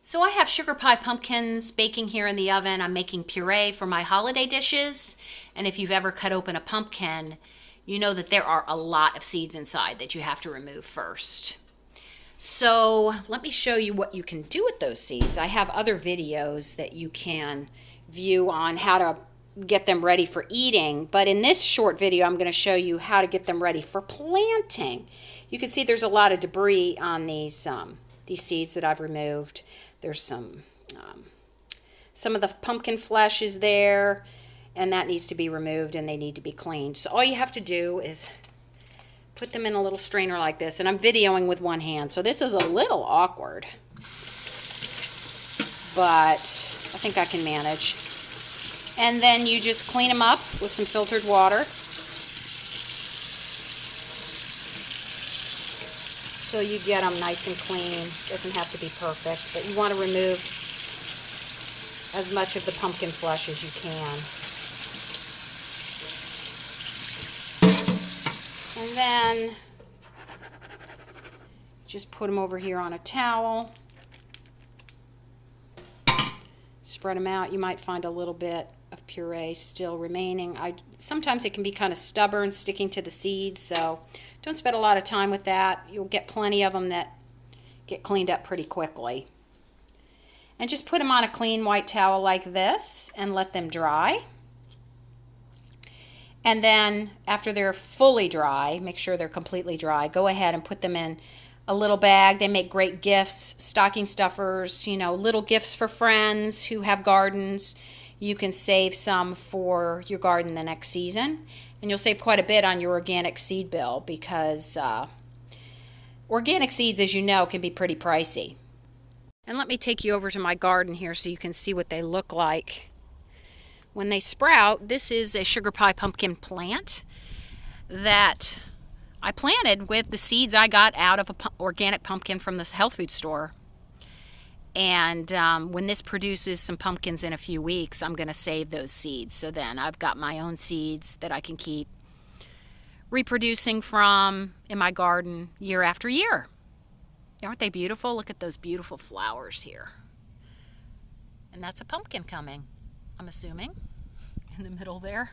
So I have sugar pie pumpkins baking here in the oven. I'm making puree for my holiday dishes. And if you've ever cut open a pumpkin, you know that there are a lot of seeds inside that you have to remove first. So let me show you what you can do with those seeds. I have other videos that you can view on how to get them ready for eating, but in this short video I'm going to show you how to get them ready for planting. You can see there's a lot of debris on these seeds that I've removed. There's some of the pumpkin flesh is there, and that needs to be removed, and they need to be cleaned. So all you have to do is put them in a little strainer like this, and I'm videoing with one hand, so this is a little awkward, but I think I can manage. And then you just clean them up with some filtered water. So you get them nice and clean. Doesn't have to be perfect, but you want to remove as much of the pumpkin flesh as you can. And then just put them over here on a towel. Spread them out. You might find a little bit of puree still remaining. Sometimes it can be kind of stubborn sticking to the seeds, so don't spend a lot of time with that. You'll get plenty of them that get cleaned up pretty quickly. And just put them on a clean white towel like this and let them dry. And then after they're fully dry, make sure they're completely dry, go ahead and put them in a little bag. They make great gifts, stocking stuffers, little gifts for friends who have gardens. You can save some for your garden the next season, and you'll save quite a bit on your organic seed bill because organic seeds, as you know, can be pretty pricey. And let me take you over to my garden here so you can see what they look like when they sprout. This is a sugar pie pumpkin plant that I planted with the seeds I got out of an organic pumpkin from this health food store. And when this produces some pumpkins in a few weeks, I'm going to save those seeds. So then I've got my own seeds that I can keep reproducing from in my garden year after year. Aren't they beautiful? Look at those beautiful flowers here. And that's a pumpkin coming, I'm assuming, in the middle there.